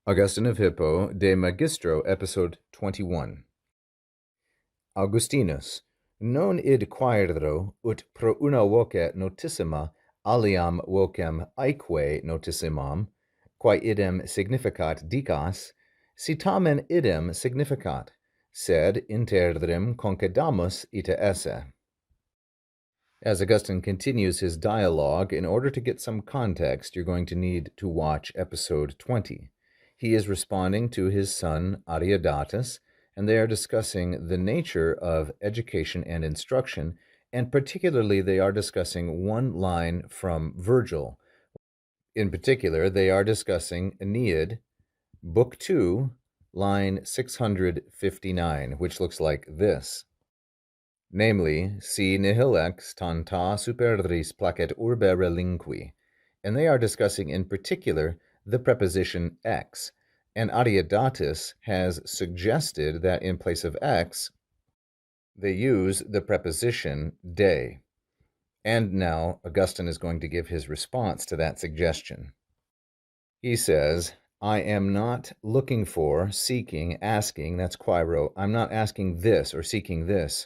Augustine of Hippo de Magistro, episode 21. Augustinus, non id quaedro ut pro una voce notissima aliam vocem aeque notissimam, quae idem significat dicas, si tamen idem significat, sed interdrim concedamus ita esse. As Augustine continues his dialogue, in order to get some context, you're going to need to watch episode 20. He is responding to his son Ariadatus, and they are discussing the nature of education and instruction, and particularly they are discussing one line from Virgil. In particular, they are discussing Aeneid, Book 2, line 659, which looks like this. Namely, si nihil ex tanta superris placet urbe relinqui, and they are discussing in particular the preposition ex, and Ariadatus has suggested that in place of ex, they use the preposition de. And now Augustine is going to give his response to that suggestion. He says, I am not looking for, seeking, asking, that's quaero, I'm not asking this or seeking this,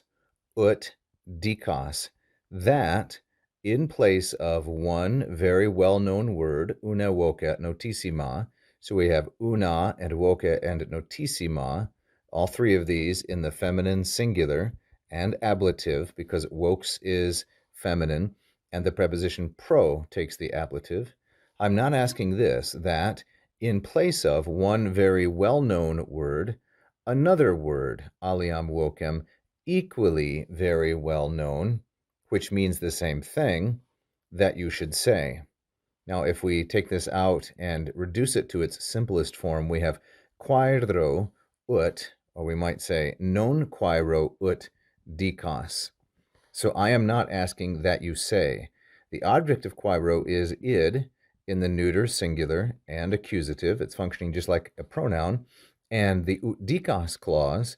ut dicas, that in place of one very well-known word, una voca notissima, so we have una and voca and notissima, all three of these in the feminine singular and ablative, because vox is feminine and the preposition pro takes the ablative. I'm not asking this, that in place of one very well-known word, another word, aliam vocem, equally very well known, which means the same thing, that you should say. Now, if we take this out and reduce it to its simplest form, we have quaedro ut, or we might say non quaero ut dicas. So I am not asking that you say. The object of quaero is id in the neuter, singular, and accusative. It's functioning just like a pronoun. And the ut dicas clause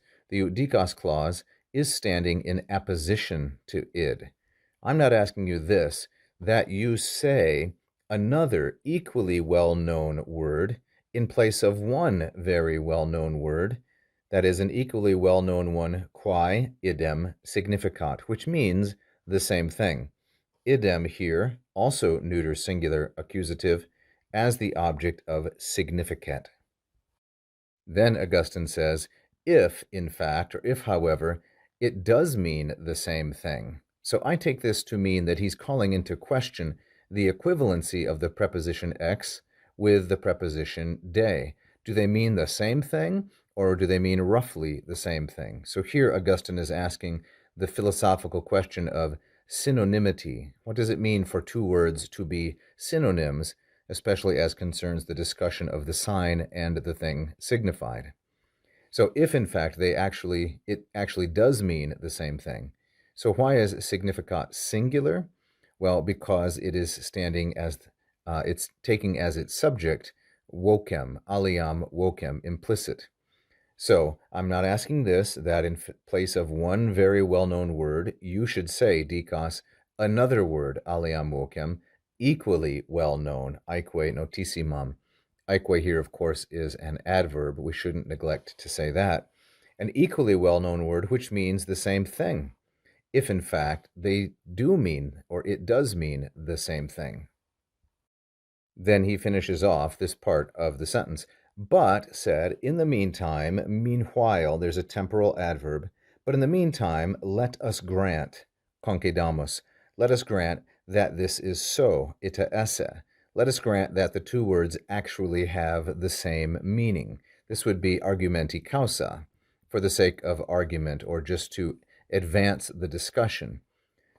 is standing in apposition to id. I'm not asking you this, that you say another equally well-known word in place of one very well-known word, that is an equally well-known one, quae idem significat, which means the same thing. Idem here, also neuter singular accusative, as the object of significat. Then Augustine says, if, in fact, or if, however, it does mean the same thing. So I take this to mean that he's calling into question the equivalency of the preposition ex with the preposition de. Do they mean the same thing, or do they mean roughly the same thing? So here Augustine is asking the philosophical question of synonymity. What does it mean for two words to be synonyms, especially as concerns the discussion of the sign and the thing signified? So if in fact it actually does mean the same thing. So why is significat singular? Well, because it is standing as, it's taking as its subject vocem, aliam vocem, implicit. So I'm not asking this, that in place of one very well-known word, you should say, dicas, another word, aliam vocem, equally well-known, aeque notissimam. Aeque here, of course, is an adverb. We shouldn't neglect to say that. An equally well-known word which means the same thing, if in fact they do mean, or it does mean, the same thing. Then he finishes off this part of the sentence. But, said, in the meantime, meanwhile, there's a temporal adverb, but in the meantime, let us grant, concedamus, let us grant that this is so, ita esse. Let us grant that the two words actually have the same meaning. This would be argumenti causa, for the sake of argument, or just to advance the discussion.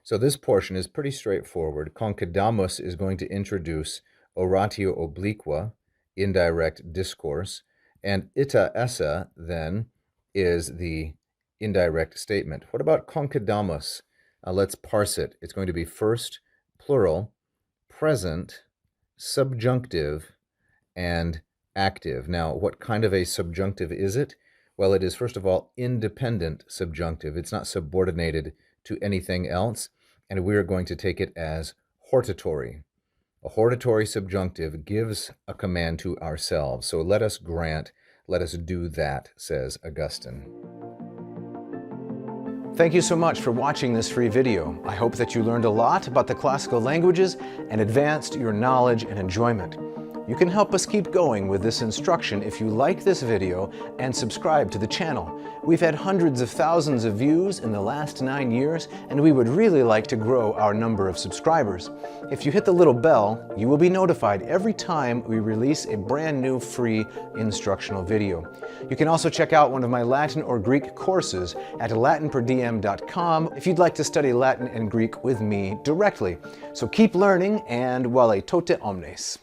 So this portion is pretty straightforward. Concedamus is going to introduce oratio obliqua, indirect discourse, and ita esse, then, is the indirect statement. What about concedamus? Let's parse it. It's going to be first, plural, present, subjunctive, and active. Now, what kind of a subjunctive is it? Well, it is, first of all, independent subjunctive. It's not subordinated to anything else, and we're going to take it as hortatory. A hortatory subjunctive gives a command to ourselves. So let us grant, let us do that, says Augustine. Thank you so much for watching this free video. I hope that you learned a lot about the classical languages and advanced your knowledge and enjoyment. You can help us keep going with this instruction if you like this video and subscribe to the channel. We've had hundreds of thousands of views in the last 9 years, and we would really like to grow our number of subscribers. If you hit the little bell, you will be notified every time we release a brand new free instructional video. You can also check out one of my Latin or Greek courses at LatinPerDiem.com if you'd like to study Latin and Greek with me directly. So keep learning, and vale tote omnes.